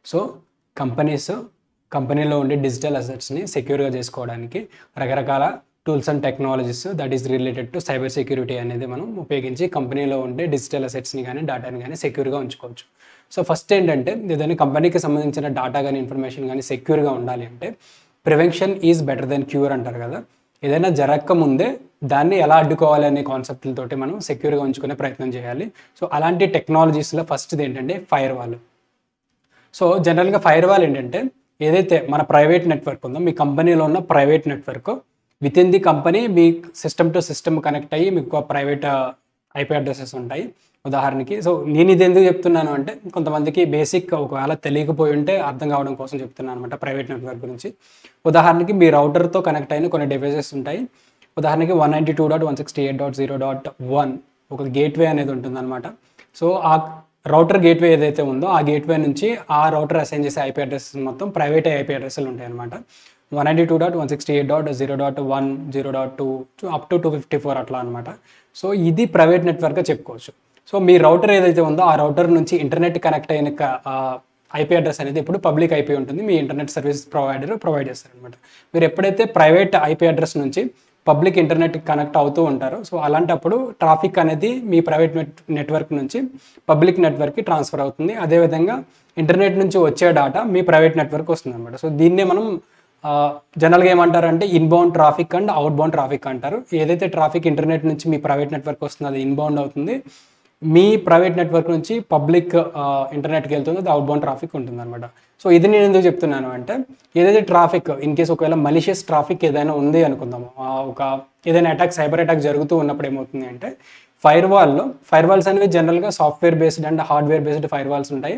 So కంపెనీలో ఉండే digital అసెట్స్ని సెక్యూర్గా చేసుకోవడానికి రకరకాల tools and technologies that is related to cyber security అనేది మనం ఉపయోగించి కంపెనీలో ఉండే డిజిటల్ అసెట్స్ని కానీ డేటాని కానీ సెక్యూర్గా ఉంచుకోవచ్చు. సో ఫస్ట్ ఏంటంటే ఏదైనా కంపెనీకి సంబంధించిన డేటా కానీ ఇన్ఫర్మేషన్ కానీ సెక్యూర్గా ఉండాలి అంటే prevention is better than cure అంటారు కదా. ఏదైనా జరగక ముందే దాన్ని ఎలా అడ్డుకోవాలి అనే కాన్సెప్ట్లతోటి మనం సెక్యూర్గా ఉంచుకునే ప్రయత్నం చేయాలి. సో అలాంటి టెక్నాలజీస్లో ఫస్ట్ది ఏంటంటే ఫైర్ వాల్. సో జనరల్గా ఫైర్ వాల్ ఏంటంటే ఏదైతే మన ప్రైవేట్ నెట్వర్క్ ఉందో, మీ కంపెనీలో ఉన్న private network with in the company me system to system connect అయ్యి మీకు ప్రైవేట్ ఐపీ అడ్రసెస్ ఉంటాయి ఉదాహరణకి. సో నేను ఇది ఎందుకు చెప్తున్నాను అంటే కొంతమందికి బేసిక్ ఒకవేళ తెలియకపోయి ఉంటే అర్థం కావడం కోసం చెప్తున్నాను అనమాట ప్రైవేట్ నెట్వర్క్ గురించి. ఉదాహరణకి మీ రౌటర్తో కనెక్ట్ అయిన కొన్ని డివైసెస్ ఉంటాయి. ఉదాహరణకి 192.168.0.1 ఒక గేట్వే అనేది ఉంటుందన్నమాట. సో ఆ రౌటర్ గేట్వే ఏదైతే ఉందో ఆ గేట్వే నుంచి ఆ రౌటర్ అసైన్ చేసే ఐపీ అడ్రసెస్ మొత్తం ప్రైవేట్ ఐపీ అడ్రస్లు ఉంటాయి అనమాట. 192.168.0.1, 0.2 అప్ టు 254 అట్లా అనమాట. సో ఇది ప్రైవేట్ నెట్వర్క్గా చెప్పుకోవచ్చు. సో మీ రౌటర్ ఏదైతే ఉందో ఆ రౌటర్ నుంచి ఇంటర్నెట్ కనెక్ట్ అయిన ఐపీ అడ్రస్ అనేది ఇప్పుడు పబ్లిక్ ఐపీ ఉంటుంది, మీ ఇంటర్నెట్ సర్వీస్ ప్రొవైడర్ ప్రొవైడ్ చేస్తారనమాట. మీరు ఎప్పుడైతే ప్రైవేట్ ఐపీ అడ్రస్ నుంచి పబ్లిక్ ఇంటర్నెట్ కనెక్ట్ అవుతూ ఉంటారో సో అలాంటప్పుడు ట్రాఫిక్ అనేది మీ ప్రైవేట్ నెట్వర్క్ నుంచి పబ్లిక్ నెట్వర్క్కి ట్రాన్స్ఫర్ అవుతుంది. అదేవిధంగా ఇంటర్నెట్ నుంచి వచ్చే డేటా మీ ప్రైవేట్ నెట్వర్క్ వస్తుంది అనమాట. సో దీన్నే మనం జనరల్గా ఏమంటారు అంటే inbound traffic and outbound traffic అంటారు. ఏదైతే ట్రాఫిక్ ఇంటర్నెట్ నుంచి మీ ప్రైవేట్ నెట్వర్క్ వస్తుందో అది ఇన్బౌండ్ అవుతుంది, మీ ప్రైవేట్ నెట్వర్క్ నుంచి పబ్లిక్ ఇంటర్నెట్కి వెళ్తుందో అది అవుట్బౌండ్ ట్రాఫిక్ ఉంటుంది అనమాట. సో ఇది నేను ఎందుకు చెప్తున్నాను అంటే ఏదైతే ట్రాఫిక్ ఇన్ కేసు ఒకవేళ మలిషియస్ ట్రాఫిక్ ఏదైనా ఉంది అనుకుందాము, ఒక ఏదైనా అటాక్ సైబర్ అటాక్ జరుగుతూ ఉన్నప్పుడు ఏమవుతుంది అంటే ఫైర్ వాల్స్ అనేవి జనరల్గా software based and hardware based firewalls ఉంటాయి.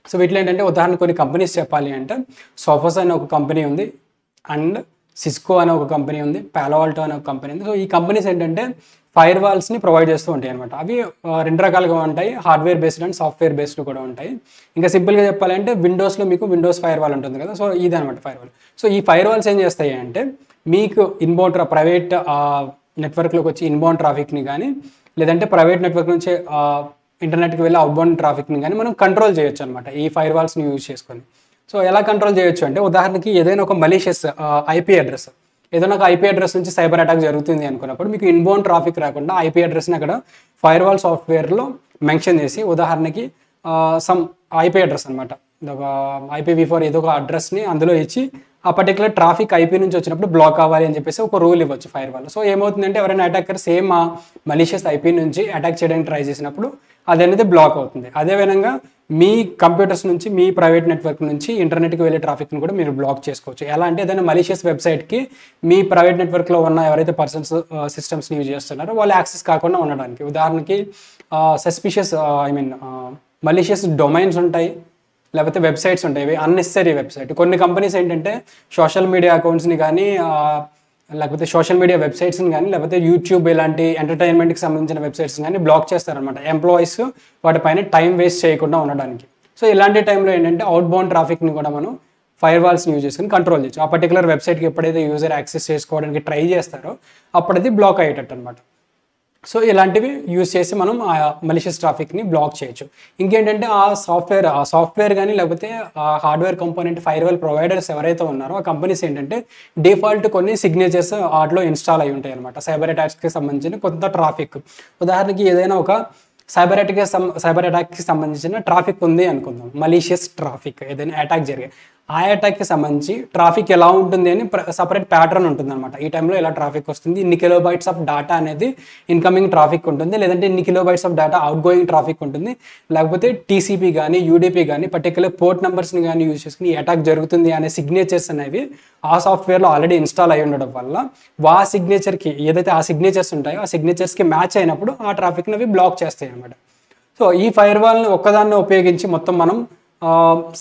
సో వీటిలో ఏంటంటే ఉదాహరణ కొన్ని కంపెనీస్ చెప్పాలి అంటే సోఫోస్ అనే ఒక కంపెనీ ఉంది, అండ్ సిస్కో అనే ఒక కంపెనీ ఉంది, పాలో ఆల్టో అనే ఒక కంపెనీ ఉంది. సో ఈ కంపెనీస్ ఏంటంటే ఫైర్ వాల్స్ని ప్రొవైడ్ చేస్తూ ఉంటాయి అనమాట. అవి రెండు రకాలుగా ఉంటాయి, hardware based and software based కూడా ఉంటాయి. ఇంకా సింపుల్గా చెప్పాలంటే విండోస్లో మీకు విండోస్ ఫైర్ వాల్ ఉంటుంది కదా, సో ఇది అనమాట ఫైర్ వాల్. సో ఈ ఫైర్ వాల్స్ ఏం చేస్తాయి అంటే మీకు ఇన్బౌండ్ ప్రైవేట్ నెట్వర్క్లోకి వచ్చి ఇన్బౌండ్ ట్రాఫిక్ని కానీ లేదంటే ప్రైవేట్ నెట్వర్క్ నుంచి ఇంటర్నెట్కి వెళ్ళి అవుట్బౌండ్ ట్రాఫిక్ని కానీ మనం కంట్రోల్ చేయొచ్చు అనమాట ఈ ఫైర్ వాల్స్ని యూజ్ చేసుకొని. సో ఎలా కంట్రోల్ చేయొచ్చు అంటే ఉదాహరణకి ఏదైనా ఒక మలీషియస్ ఐపీ అడ్రస్, ఏదైనా ఒక ఐపీ అడ్రస్ నుంచి సైబర్ అటాక్ జరుగుతుంది అనుకున్నప్పుడు మీకు ఇన్బౌండ్ ట్రాఫిక్ రాకుండా ఐపీ అడ్రస్ని అక్కడ ఫైర్ వాల్ సాఫ్ట్వేర్లో మెన్షన్ చేసి ఉదాహరణకి సమ్ ఐపీ అడ్రస్ అనమాట, ఒక IPv4 ఏదో ఒక అడ్రస్ని అందులో ఇచ్చి ఆ పర్టికులర్ ట్రాఫిక్ ఐపీ నుంచి వచ్చినప్పుడు బ్లాక్ అవ్వాలి అని చెప్పేసి ఒక రూల్ ఇవ్వచ్చు ఫైర్ వాల్. సో ఏమవుతుందంటే ఎవరైనా అటాకర్ సేమ్ ఆ మలీషియస్ ఐపీ నుంచి అటాక్ చేయడానికి ట్రై చేసినప్పుడు అది అనేది బ్లాక్ అవుతుంది. అదేవిధంగా మీ కంప్యూటర్స్ నుంచి మీ ప్రైవేట్ నెట్వర్క్ నుంచి ఇంటర్నెట్కి వెళ్ళే ట్రాఫిక్ని కూడా మీరు బ్లాక్ చేసుకోవచ్చు. ఎలా అంటే ఏదైనా మలీషియస్ వెబ్సైట్కి మీ ప్రైవేట్ నెట్వర్క్లో ఉన్న ఎవరైతే పర్సన్స్ సిస్టమ్స్ని యూజ్ చేస్తున్నారో వాళ్ళు యాక్సెస్ కాకుండా ఉండడానికి. ఉదాహరణకి సస్పిషియస్ మలీషియస్ డొమైన్స్ ఉంటాయి, లేకపోతే వెబ్సైట్స్ ఉంటాయి, ఇవి అన్నెసరీ వెబ్సైట్. కొన్ని కంపెనీస్ ఏంటంటే సోషల్ మీడియా అకౌంట్స్ని కానీ లేకపోతే సోషల్ మీడియా వెబ్సైట్స్ని కానీ లేకపోతే యూట్యూబ్ ఇలాంటి ఎంటర్టైన్మెంట్కి సంబంధించిన వెబ్సైట్స్ని కానీ బ్లాక్ చేస్తారనమాట ఎంప్లాయీస్ వాటిపైన టైం వేస్ట్ చేయకుండా ఉండడానికి. సో ఇలాంటి టైంలో ఏంటంటే అవుట్బౌండ్ ట్రాఫిక్ని కూడా మనం ఫైర్ వాల్స్ని యూజ్ చేసుకుని కంట్రోల్ చేయొచ్చు. ఆ పర్టికులర్ వెబ్సైట్కి ఎప్పుడైతే యూజర్ యాక్సెస్ చేసుకోవడానికి ట్రై చేస్తారో అప్పుడు అది బ్లాక్ అయ్యేటట్టు అనమాట. సో ఇలాంటివి యూజ్ చేసి మనం ఆ మలిషియస్ ట్రాఫిక్ని బ్లాక్ చేయొచ్చు. ఇంకేంటంటే ఆ సాఫ్ట్వేర్ కానీ లేకపోతే ఆ hardware component fire wall providers ఎవరైతే ఉన్నారో ఆ కంపెనీస్ ఏంటంటే డిఫాల్ట్ కొన్ని సిగ్నేచర్స్ వాటిలో ఇన్స్టాల్ అయి ఉంటాయి అనమాట సైబర్ అటాక్స్కి సంబంధించిన కొంత ట్రాఫిక్. ఉదాహరణకి ఏదైనా ఒక సైబర్ అటాక్కి సంబంధించిన ట్రాఫిక్ ఉంది అనుకుందాం, మలీషియస్ ట్రాఫిక్ ఏదైనా అటాక్ జరిగే ఆ అటాక్కి సంబంధించి ట్రాఫిక్ ఎలా ఉంటుంది అని సపరేట్ ప్యాటర్న్ ఉంటుంది అనమాట. ఈ టైంలో ఎలా ట్రాఫిక్ వస్తుంది, ఇన్ని కిలోబైట్స్ ఆఫ్ డేటా అనేది ఇన్కమింగ్ ట్రాఫిక్ ఉంటుంది, లేదంటే ఇన్ని kilobytes of data out going traffic ఉంటుంది, లేకపోతే TCP కానీ UDP కానీ పర్టికులర్ పోర్ట్ నెంబర్స్ని కానీ యూజ్ చేసుకుని అటాక్ జరుగుతుంది అనే సిగ్నేచర్స్ అనేవి ఆ సాఫ్ట్వేర్లో ఆల్రెడీ ఇన్స్టాల్ అయి ఉండడం వల్ల ఆ సిగ్నేచర్కి ఏదైతే ఆ సిగ్నేచర్స్ ఉంటాయో ఆ సిగ్నేచర్స్కి మ్యాచ్ అయినప్పుడు ఆ ట్రాఫిక్ని అవి బ్లాక్ చేస్తాయి అనమాట. సో ఈ ఫైర్ వాల్ని ఒక్కదాన్ని ఉపయోగించి మొత్తం మనం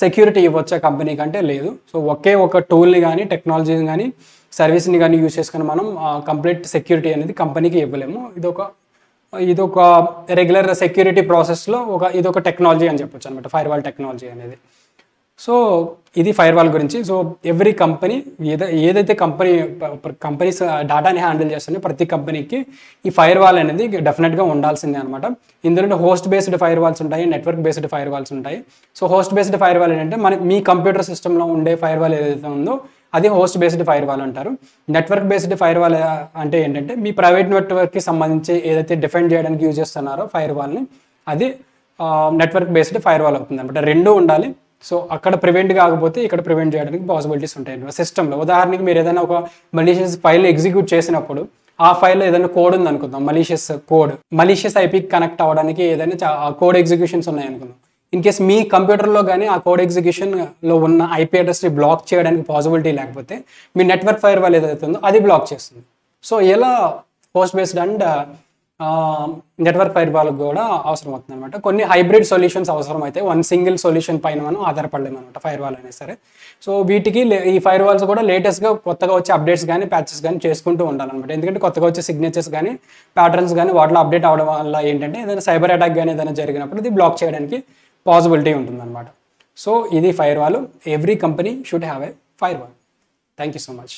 సెక్యూరిటీ ఇవ్వచ్చా కంపెనీ కంటే లేదు. సో ఒకే ఒక టూల్ని కానీ టెక్నాలజీని కానీ సర్వీస్ని కానీ యూజ్ చేసుకుని మనం కంప్లీట్ సెక్యూరిటీ అనేది కంపెనీకి ఇవ్వలేము. ఇదొక రెగ్యులర్ సెక్యూరిటీ ప్రాసెస్లో ఇదొక టెక్నాలజీ అని చెప్పొచ్చు అనమాట ఫైర్ వాల్ టెక్నాలజీ అనేది. సో ఇది ఫైర్ వాల్ గురించి. సో ఎవ్రీ కంపెనీ ఏదైతే కంపెనీస్ డేటాని హ్యాండిల్ చేస్తున్నాయో ప్రతి కంపెనీకి ఈ ఫైర్ వాల్ అనేది డెఫినెట్గా ఉండాల్సిందే అనమాట. ఇందులో హోస్ట్ బేస్డ్ ఫైర్ వాల్స్ ఉంటాయి, నెట్వర్క్ బేస్డ్ ఫైర్ వాల్స్ ఉంటాయి. So host based fire wall ఏంటంటే మీ కంప్యూటర్ సిస్టంలో ఉండే ఫైర్ వాల్ ఏదైతే ఉందో అది హోస్ట్ బేస్డ్ ఫైర్ వాల్ అంటారు. నెట్వర్క్ బేస్డ్ ఫైర్ వాల్ అంటే ఏంటంటే మీ ప్రైవేట్ నెట్వర్క్కి సంబంధించి ఏదైతే డిఫెండ్ చేయడానికి యూజ్ చేస్తున్నారో ఫైర్ వాల్ని, అది నెట్వర్క్ బేస్డ్ ఫైర్ వాల్ అవుతుంది అనమాట. రెండు ఉండాలి. సో అక్కడ ప్రివెంట్ కాకపోతే ఇక్కడ ప్రివెంట్ చేయడానికి పాసిబిలిటీస్ ఉంటాయి అన్నమాట సిస్టంలో. ఉదాహరణకి మీరు ఏదైనా ఒక మలీషియస్ ఫైల్ ఎగ్జిక్యూట్ చేసినప్పుడు ఆ ఫైల్లో ఏదైనా కోడ్ ఉంది అనుకుందాం, మలీషియస్ ఐపీకి కనెక్ట్ అవ్వడానికి ఏదైనా కోడ్ ఎగ్జిక్యూషన్స్ ఉన్నాయి అనుకుందాం. ఇన్ కేస్ మీ కంప్యూటర్లో కానీ ఆ కోడ్ ఎగ్జిక్యూషన్లో ఉన్న ఐపీ అడ్రస్ని బ్లాక్ చేయడానికి పాసిబిలిటీ లేకపోతే మీ నెట్వర్క్ ఫైర్ వాల్ ఏదైతే ఉందో అది బ్లాక్ చేస్తుంది. సో ఇలా host based and network fire wall కూడా అవసరం అవుతుంది అనమాట. కొన్ని హైబ్రిడ్ సొల్యూషన్స్ అవసరం అయితే వన్ సింగిల్ సొల్యూషన్ పైన మనం ఆధారపడలేము అనమాట ఫైర్ వాల్ అయినా సరే. సో వీటికి ఈ ఫైర్ వాల్స్ కూడా లేటెస్ట్గా కొత్తగా వచ్చే అప్డేట్స్ కానీ ప్యాచెస్ కానీ చేసుకుంటూ ఉండాలన్నమాట. ఎందుకంటే కొత్తగా వచ్చే సిగ్నేచర్స్ కానీ ప్యాటర్న్స్ కానీ వాటిలో అప్డేట్ అవ్వడం వల్ల ఏంటంటే ఏదైనా సైబర్ అటాక్ కానీ ఏదైనా జరిగినప్పుడు ఇది బ్లాక్ చేయడానికి పాసిబిలిటీ ఉంటుందన్నమాట. సో ఇది fire wall. Every company should have a fire wall. Thank you so much.